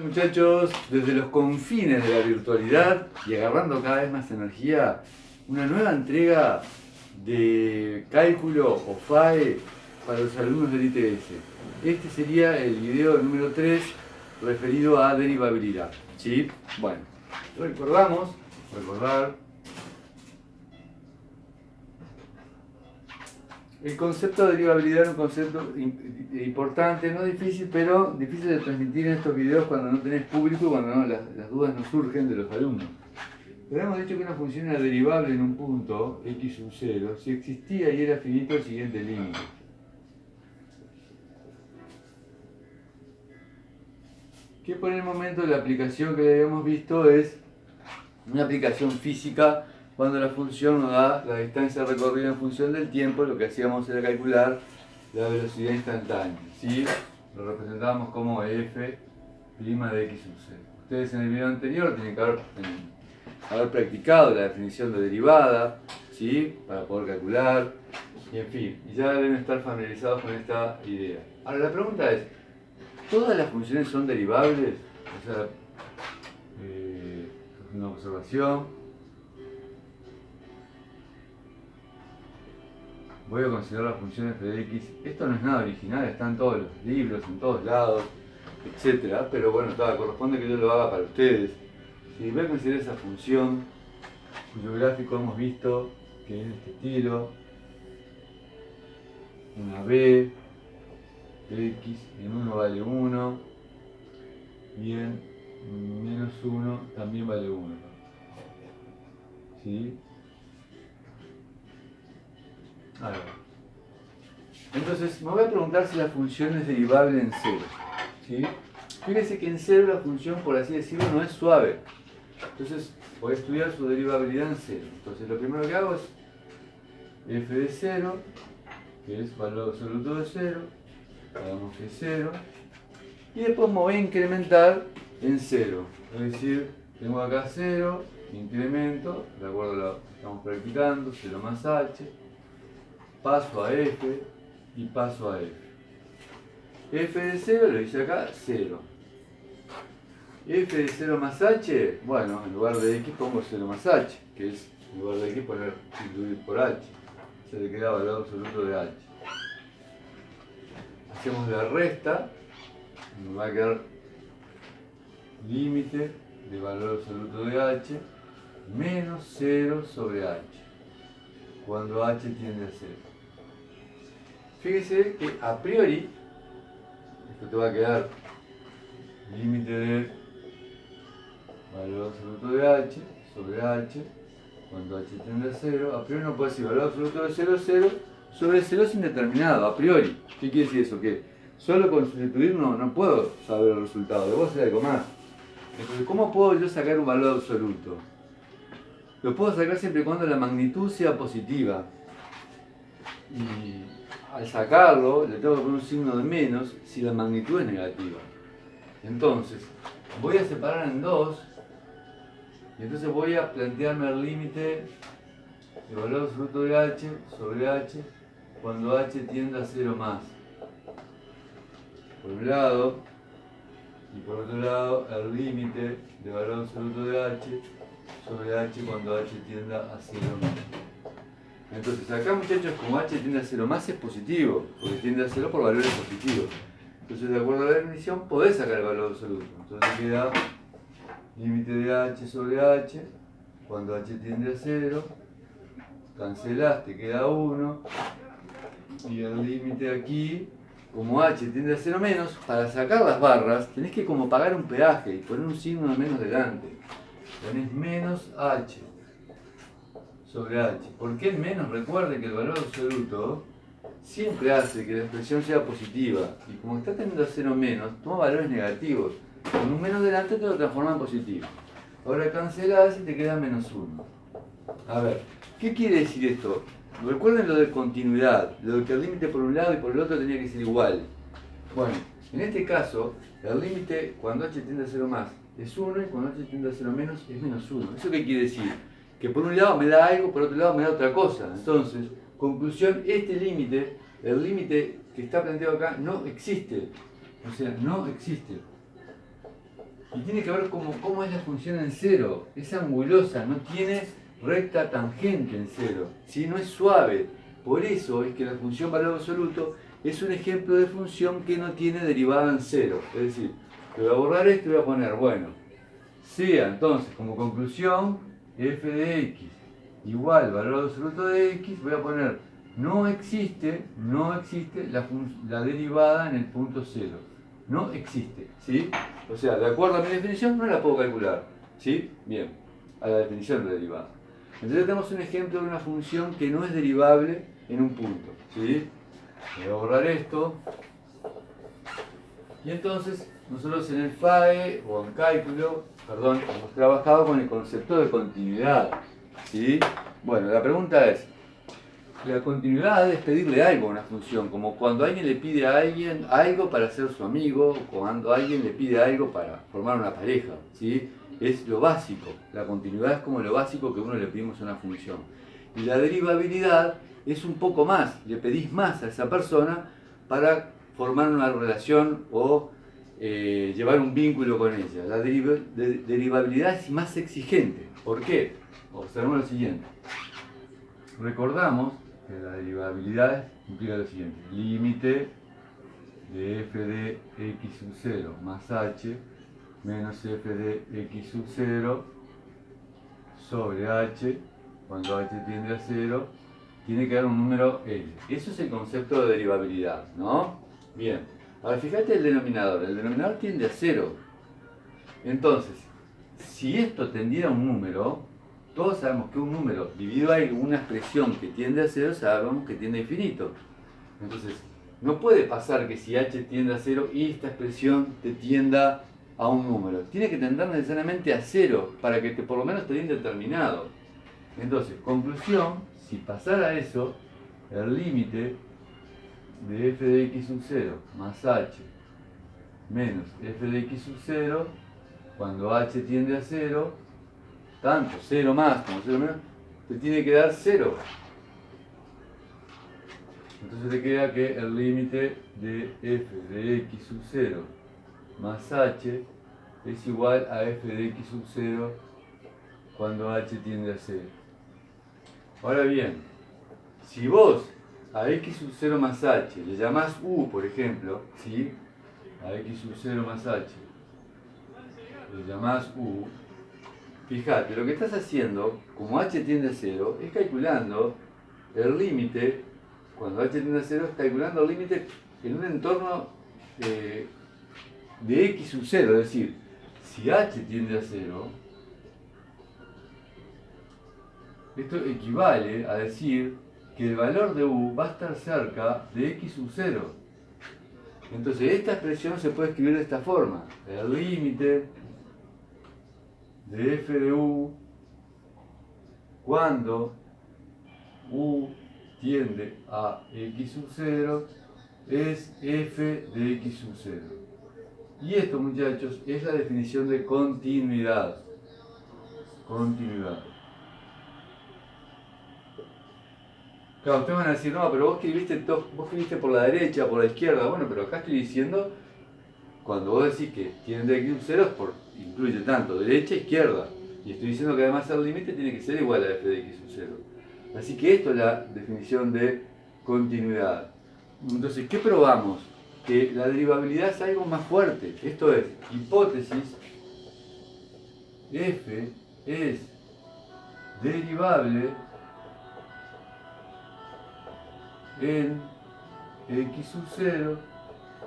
Muchachos, desde los confines de la virtualidad y agarrando cada vez más energía, una nueva entrega de cálculo o FAE para los alumnos del ITS. Este sería el video número 3 referido a derivabilidad. ¿Sí? Bueno, recordar. El concepto de derivabilidad es un concepto importante, no difícil, pero difícil de transmitir en estos videos cuando no tenés público y cuando no, las dudas no surgen de los alumnos. Pero hemos dicho que una función era derivable en un punto, x sub 0, si existía y era finito el siguiente límite. Que por el momento la aplicación que habíamos visto es una aplicación física. Cuando la función nos da la distancia recorrida en función del tiempo, lo que hacíamos era calcular la velocidad instantánea, ¿sí? Lo representábamos como f' de x sub 0. Ustedes en el video anterior tienen que haber practicado la definición de derivada, ¿sí? Para poder calcular, y en fin, y ya deben estar familiarizados con esta idea. Ahora la pregunta es, ¿todas las funciones son derivables? O sea, una observación. Voy a considerar la función f de x. Esto no es nada original, está en todos los libros, en todos lados, etc. Pero bueno, corresponde que yo lo haga para ustedes. Si voy a considerar esa función, cuyo gráfico hemos visto que es de este estilo, una b, x en 1 vale 1, y en menos 1 también vale 1. ¿Sí? Ahora, entonces me voy a preguntar si la función es derivable en 0. ¿Sí? Fíjense que en 0 la función, por así decirlo, no es suave. Entonces voy a estudiar su derivabilidad en 0. Entonces lo primero que hago es f de 0, que es valor absoluto de 0, hagamos que es 0, y después me voy a incrementar en 0. Es decir, tengo acá 0, incremento, de acuerdo a lo que estamos practicando, 0 más h, paso a f y paso a f. F de 0 lo hice acá, 0. F de 0 más h, bueno, en lugar de x pongo 0 más h, que es en lugar de x poner dividir por h. Se le queda valor absoluto de h. Hacemos la resta, nos va a quedar límite de valor absoluto de h menos 0 sobre h, cuando h tiende a 0. Fíjese que a priori, esto te va a quedar límite de valor absoluto de h sobre h, cuando h tiende a 0. A priori no puedo decir valor absoluto de 0, 0 sobre 0 es indeterminado, a priori. ¿Qué quiere decir eso? Que solo con sustituir no puedo saber el resultado, debo hacer algo más. Entonces, ¿cómo puedo yo sacar un valor absoluto? Lo puedo sacar siempre y cuando la magnitud sea positiva. Y al sacarlo, le tengo que poner un signo de menos si la magnitud es negativa. Entonces, voy a separar en dos, y entonces voy a plantearme el límite de valor absoluto de h sobre h cuando h tiende a 0 más. Por un lado, y por otro lado, el límite de valor absoluto de h sobre h cuando h tienda a 0 más. Entonces acá, muchachos, como h tiende a 0 más es positivo, porque tiende a 0 por valores positivos. Entonces, de acuerdo a la definición, podés sacar el valor absoluto. Entonces queda límite de h sobre h cuando h tiende a 0, cancelaste, queda 1, y el límite aquí, como h tiende a 0 menos, para sacar las barras tenés que como pagar un peaje y poner un signo de menos delante. Tenés menos h sobre h. ¿Por qué el menos? Recuerde que el valor absoluto siempre hace que la expresión sea positiva. Y como está teniendo a 0 menos, toma valores negativos. Con un menos delante te lo transforma en positivo. Ahora cancelás y te queda menos 1. A ver, ¿qué quiere decir esto? Recuerden lo de continuidad, lo de que el límite por un lado y por el otro tenía que ser igual. Bueno, en este caso, el límite cuando h tiende a 0 más es 1 y cuando h tiende a 0 menos es menos 1. ¿Eso qué quiere decir? Que por un lado me da algo, por otro lado me da otra cosa. Entonces, conclusión, este límite, el límite que está planteado acá, no existe. O sea, no existe. Y tiene que ver cómo es la función en cero. Es angulosa, no tiene recta tangente en cero, ¿sí? No es suave. Por eso es que la función valor absoluto es un ejemplo de función que no tiene derivada en cero. Es decir, te voy a borrar esto y voy a poner, bueno, sea entonces como conclusión f de x igual valor absoluto de x, voy a poner no existe la derivada en el punto cero. No existe, ¿sí? O sea, de acuerdo a mi definición no la puedo calcular, ¿sí? Bien, a la definición de derivada. Entonces tenemos un ejemplo de una función que no es derivable en un punto, ¿sí? Voy a borrar esto. Y entonces nosotros en el FAE o en cálculo, perdón, hemos trabajado con el concepto de continuidad, ¿sí? Bueno, la pregunta es, la continuidad es pedirle algo a una función, como cuando alguien le pide a alguien algo para ser su amigo, o cuando alguien le pide algo para formar una pareja, ¿sí? Es lo básico, la continuidad es como lo básico que uno le pedimos a una función. Y la derivabilidad es un poco más, le pedís más a esa persona para formar una relación o llevar un vínculo con ella. La derivabilidad es más exigente. ¿Por qué? Observemos lo siguiente. Recordamos que la derivabilidad implica lo siguiente: límite de f de x sub 0 más h menos f de x sub 0 sobre h, cuando h tiende a 0, tiene que dar un número L. Eso es el concepto de derivabilidad, ¿no? Bien. Ahora fíjate el denominador tiende a 0. Entonces, si esto tendiera a un número, todos sabemos que un número dividido a una expresión que tiende a 0, sabemos que tiende a infinito. Entonces, no puede pasar que si h tiende a 0 y esta expresión te tienda a un número. Tiene que tender necesariamente a 0 para que por lo menos te dé indeterminado. Entonces, conclusión, si pasara eso, el límite de f de x sub 0 más h menos f de x sub 0, cuando h tiende a 0, tanto 0 más como 0 menos, te tiene que dar 0. Entonces te queda que el límite de f de x sub 0 más h es igual a f de x sub 0 cuando h tiende a 0. Ahora bien, si vos a x sub 0 más h le llamás u, por ejemplo, ¿sí? A x sub 0 más h le llamás u, fíjate, lo que estás haciendo, como h tiende a 0, es calculando el límite, cuando h tiende a 0, es calculando el límite en un entorno de x sub 0, es decir, si h tiende a 0, esto equivale a decir que el valor de u va a estar cerca de x sub 0. Entonces esta expresión se puede escribir de esta forma: el límite de f de u cuando u tiende a x sub 0 es f de x sub 0. Y esto, muchachos, es la definición de continuidad. Continuidad. Claro, ustedes van a decir, no, pero vos escribiste por la derecha, por la izquierda. Bueno, pero acá estoy diciendo, cuando vos decís que tiende a x sub 0, incluye tanto derecha e izquierda. Y estoy diciendo que además el límite tiene que ser igual a f de x sub 0. Así que esto es la definición de continuidad. Entonces, ¿qué probamos? Que la derivabilidad es algo más fuerte. Esto es, hipótesis, f es derivable en x sub 0,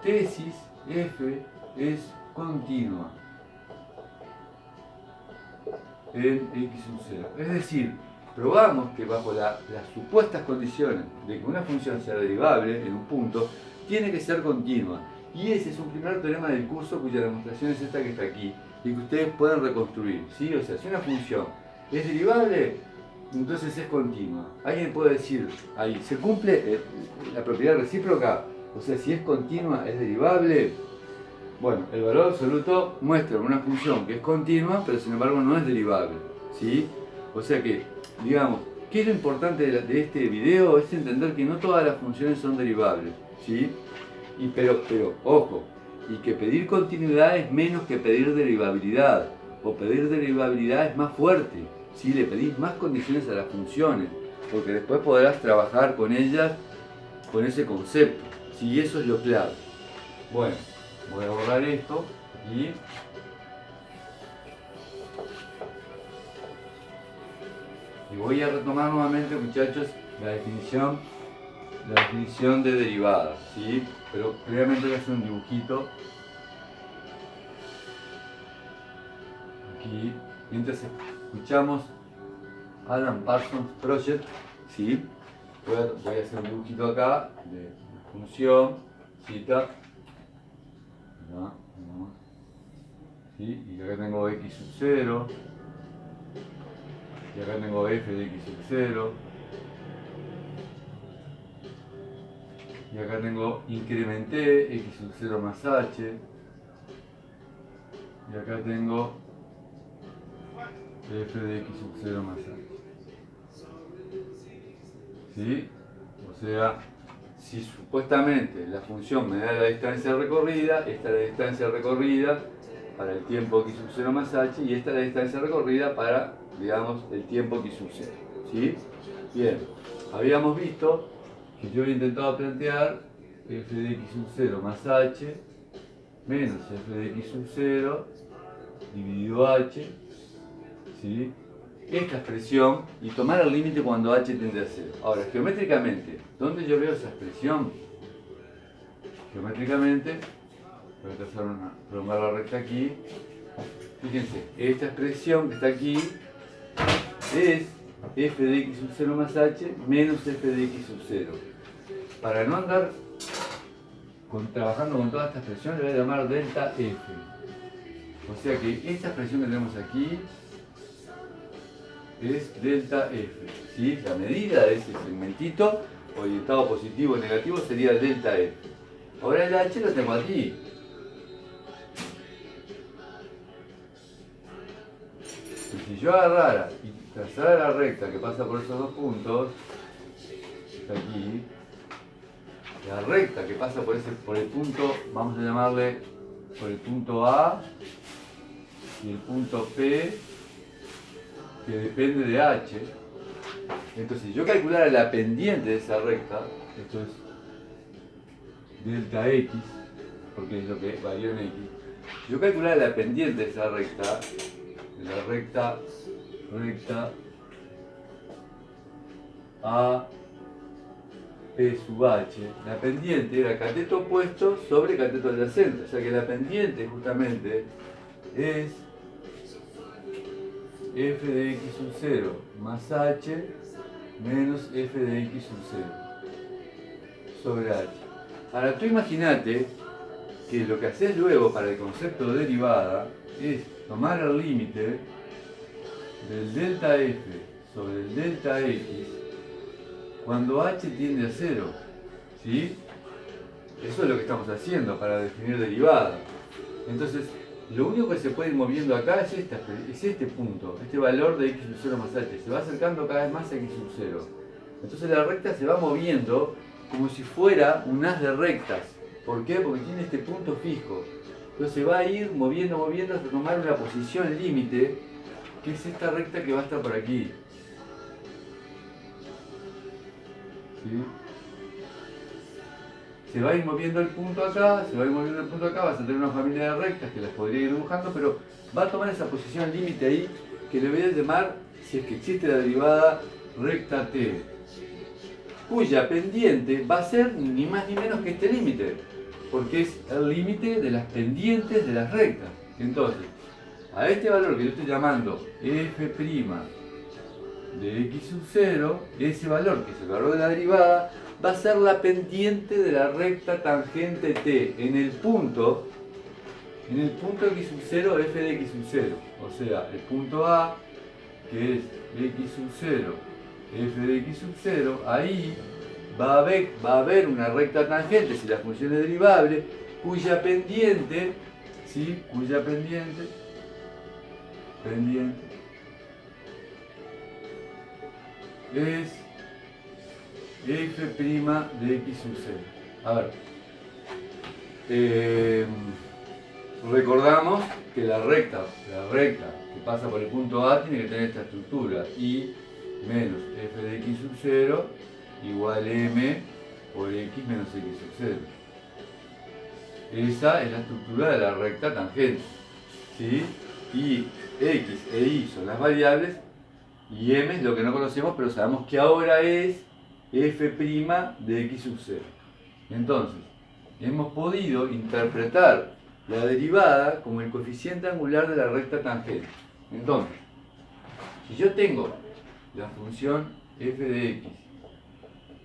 tesis, f es continua en x sub 0. Es decir, probamos que bajo las supuestas condiciones de que una función sea derivable en un punto, tiene que ser continua. Y ese es un primer teorema del curso cuya demostración es esta que está aquí y que ustedes pueden reconstruir, ¿sí? O sea, si una función es derivable, entonces es continua. Alguien puede decir, ahí, se cumple la propiedad recíproca, o sea, si es continua, es derivable. Bueno, el valor absoluto muestra una función que es continua, pero sin embargo no es derivable, ¿sí? O sea que, digamos, ¿qué es lo importante de este video? Es entender que no todas las funciones son derivables, ¿sí? Pero, ojo, y que pedir continuidad es menos que pedir derivabilidad, o pedir derivabilidad es más fuerte, ¿sí? Le pedís más condiciones a las funciones, porque después podrás trabajar con ellas con ese concepto, ¿sí? Eso es lo clave. Bueno, voy a borrar esto y voy a retomar nuevamente, muchachos, la definición de derivada, ¿sí? Pero previamente voy a hacer un dibujito aquí, mientras escuchamos Alan Parsons Project, ¿sí? Voy a hacer un dibujito acá de función, cita, ¿no? ¿Sí? Y acá tengo x sub 0, y acá tengo f de x sub 0, y acá tengo incrementé x sub 0 más h, y acá tengo f de x sub 0 más h. ¿Sí? O sea, si supuestamente la función me da la distancia recorrida, esta es la distancia recorrida para el tiempo x sub 0 más h, y esta es la distancia recorrida para, digamos, el tiempo x sub 0. ¿Sí? Bien, habíamos visto que yo había intentado plantear f de x sub 0 más h menos f de x sub 0 dividido h, ¿sí? Esta expresión y tomar el límite cuando h tiende a 0. Ahora, geométricamente, ¿dónde yo veo esa expresión? Geométricamente, voy a trazar prolongar la recta aquí. Fíjense, esta expresión que está aquí es f de x sub 0 más h menos f de x sub 0. Para no andar trabajando con toda esta expresión, le voy a llamar delta f. O sea que esta expresión que tenemos aquí es delta f, ¿sí? La medida de ese segmentito orientado positivo o negativo sería el delta f. Ahora el h lo tengo aquí. Y si yo agarrara y trazara la recta que pasa por esos dos puntos, está aquí, la recta que pasa por el punto, vamos a llamarle por el punto A y el punto P, que depende de h. Entonces, si yo calculara la pendiente de esa recta, esto es delta x, porque es lo que varió en x, si yo calculara la pendiente de esa recta, la recta A P sub h, la pendiente era cateto opuesto sobre cateto adyacente, o sea que la pendiente justamente es f de x sub 0 más h menos f de x sub 0 sobre h. Ahora tú imagínate que lo que haces luego para el concepto de derivada es tomar el límite del delta f sobre el delta x cuando h tiende a 0, ¿sí? Eso es lo que estamos haciendo para definir derivada. Entonces, lo único que se puede ir moviendo acá es este punto, este valor de x sub 0 más h. Se va acercando cada vez más a x sub 0. Entonces la recta se va moviendo como si fuera un haz de rectas. ¿Por qué? Porque tiene este punto fijo. Entonces se va a ir moviendo hasta tomar una posición límite, que es esta recta que va a estar por aquí. ¿Sí? Se va a ir moviendo el punto acá, vas a tener una familia de rectas que las podría ir dibujando, pero va a tomar esa posición límite ahí, que le voy a llamar, si es que existe la derivada, recta t, cuya pendiente va a ser ni más ni menos que este límite, porque es el límite de las pendientes de las rectas. Entonces, a este valor que yo estoy llamando f' de x sub 0, ese valor, que es el valor de la derivada, va a ser la pendiente de la recta tangente t en el punto x sub 0, f de x sub 0. O sea, el punto A, que es x sub 0, f de x sub 0, ahí va a haber una recta tangente, si la función es derivable, cuya pendiente, ¿sí? Cuya pendiente es f' de x sub 0. A ver, recordamos que la recta que pasa por el punto A tiene que tener esta estructura, y menos f de x sub 0 igual m por x menos x sub 0. Esa es la estructura de la recta tangente, ¿sí? Y x e y son las variables, y m es lo que no conocemos, pero sabemos que ahora es f' de x sub 0. Entonces, hemos podido interpretar la derivada como el coeficiente angular de la recta tangente. Entonces, si yo tengo la función f de x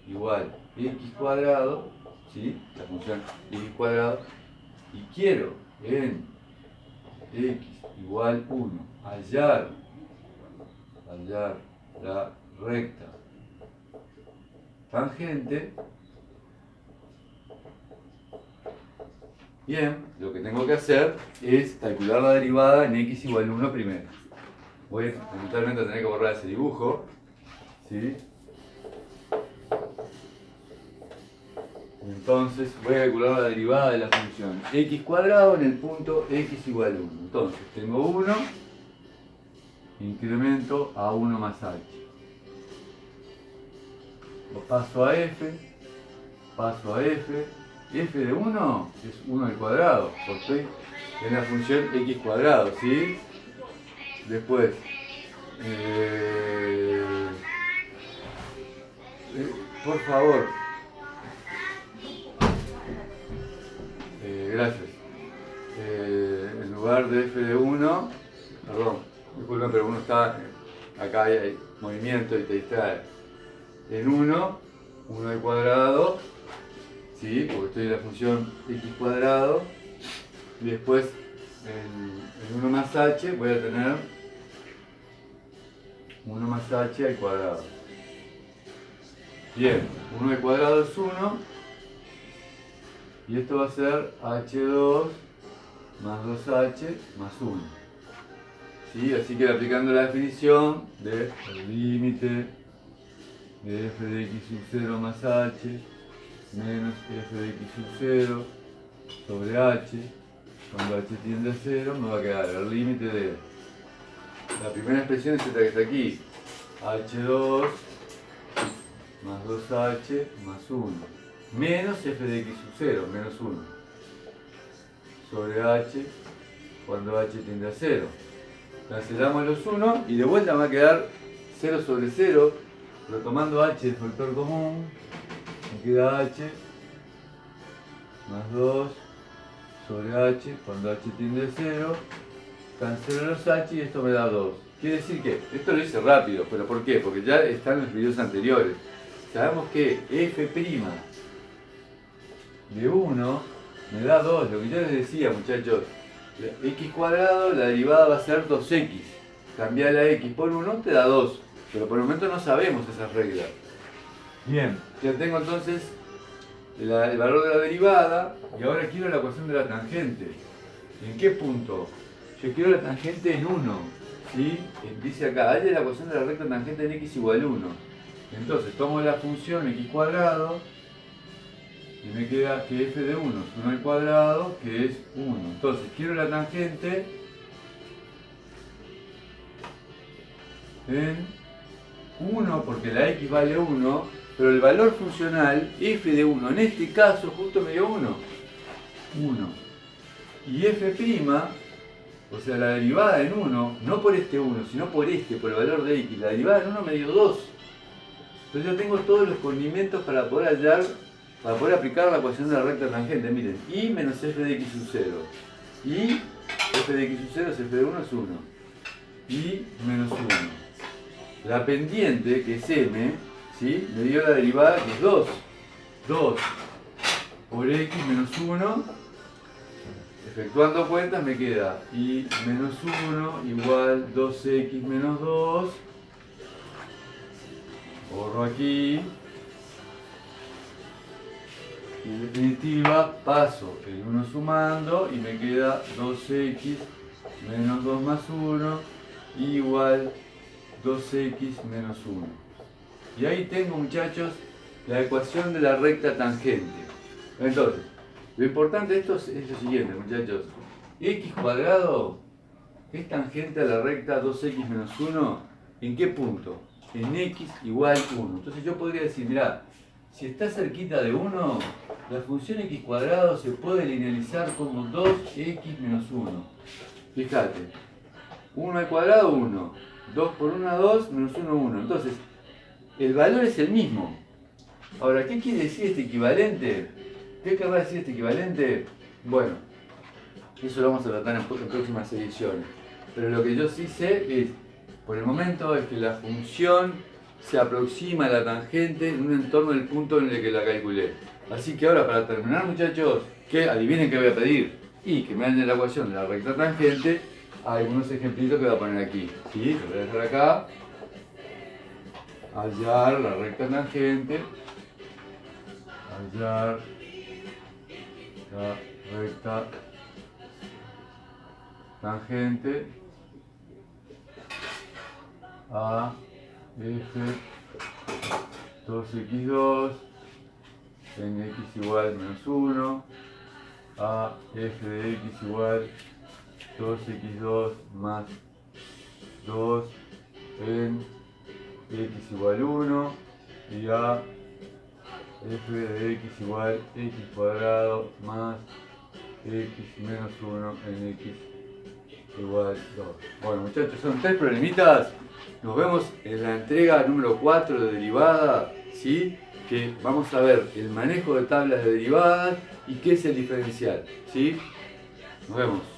igual x cuadrado, ¿sí? La función x cuadrado, y quiero en x igual 1 hallar la recta tangente, bien, lo que tengo que hacer es calcular la derivada en x igual 1 primero. Voy eventualmente a tener que borrar ese dibujo, ¿sí? Entonces voy a calcular la derivada de la función x cuadrado en el punto x igual 1. Entonces tengo 1, incremento a 1 más h. Lo paso a f, f de 1 es 1 al cuadrado, porque es la función x cuadrado, ¿sí? Después, por favor, gracias. En lugar de f de 1, perdón, disculpen, pero uno está, acá hay movimiento y te distrae. En 1 al cuadrado, ¿sí? Porque estoy en la función x cuadrado, y después en 1 más h voy a tener 1 más h al cuadrado. Bien, 1 al cuadrado es 1, y esto va a ser h2 más 2h más 1. ¿Sí? Así que aplicando la definición del límite de f de x sub 0 más h menos f de x sub 0 sobre h, cuando h tiende a 0, me va a quedar el límite de la primera expresión, es esta que está aquí, h2 más 2h más 1, menos f de x sub 0, menos 1, sobre h, cuando h tiende a 0. Cancelamos los 1 y de vuelta me va a quedar 0 sobre 0, retomando h de factor común, me queda h más 2 sobre h, cuando h tiende a 0, cancelo los h y esto me da 2. Quiere decir que, esto lo hice rápido, pero ¿por qué? Porque ya están en los videos anteriores. Sabemos que f' de 1 me da 2, lo que yo les decía, muchachos, x cuadrado, la derivada va a ser 2x. Cambiar la x por 1 te da 2, pero por el momento no sabemos esas reglas. Bien, ya tengo entonces el valor de la derivada, y ahora quiero la ecuación de la tangente. ¿En qué punto? Yo quiero la tangente en 1, ¿sí? Dice acá, halla la ecuación de la recta tangente en x igual 1. Entonces tomo la función x cuadrado, y me queda que f de 1 es 1 al cuadrado, que es 1. Entonces quiero la tangente en 1, porque la x vale 1, pero el valor funcional f de 1, en este caso justo me dio 1. Y f', o sea la derivada en 1, no por este 1, sino por este, por el valor de x, la derivada en 1 me dio 2. Entonces yo tengo todos los condimentos para poder hallar, para poder aplicar la ecuación de la recta tangente. Miren, y menos f de x sub 0. Y f de x sub 0 es f de 1 es 1. Y menos 1. La pendiente, que es m, ¿sí? Me dio la derivada que es 2. 2 por x menos 1. Efectuando cuentas me queda y menos 1 igual 2x menos 2. Borro aquí. Y en definitiva paso el 1 sumando y me queda 2x menos 2 más 1 igual 2x menos 1. Y ahí tengo, muchachos, la ecuación de la recta tangente. Entonces, Lo importante de esto es lo siguiente, muchachos. X cuadrado es tangente a la recta 2x menos 1. ¿En qué punto? En x igual 1. Entonces yo podría decir, mirá, si está cerquita de 1, la función x cuadrado se puede linealizar como 2x menos 1. Fíjate, 1 al cuadrado 1, 2 por 1 2, menos 1 1. Entonces, el valor es el mismo. Ahora, ¿qué quiere decir este equivalente? ¿Qué querrá decir este equivalente? Bueno, eso lo vamos a tratar en próximas ediciones. Pero lo que yo sí sé es, por el momento, es que la función se aproxima a la tangente en un entorno del punto en el que la calculé. Así que ahora, para terminar, muchachos, que adivinen qué voy a pedir. Y que me den la ecuación de la recta tangente. Hay unos ejemplitos que voy a poner aquí. ¿Sí? Lo voy a dejar acá. Hallar la recta tangente. Hallar la recta tangente a f 2x2 en x igual menos 1 a f de x igual 2x2 más 2 en x igual 1 y a f de x igual x cuadrado más x menos 1 en x igual 2. Bueno, muchachos, son 3 problemitas. Nos vemos en la entrega número 4 de derivada, ¿sí? Que vamos a ver el manejo de tablas de derivadas y qué es el diferencial, ¿sí? Nos vemos.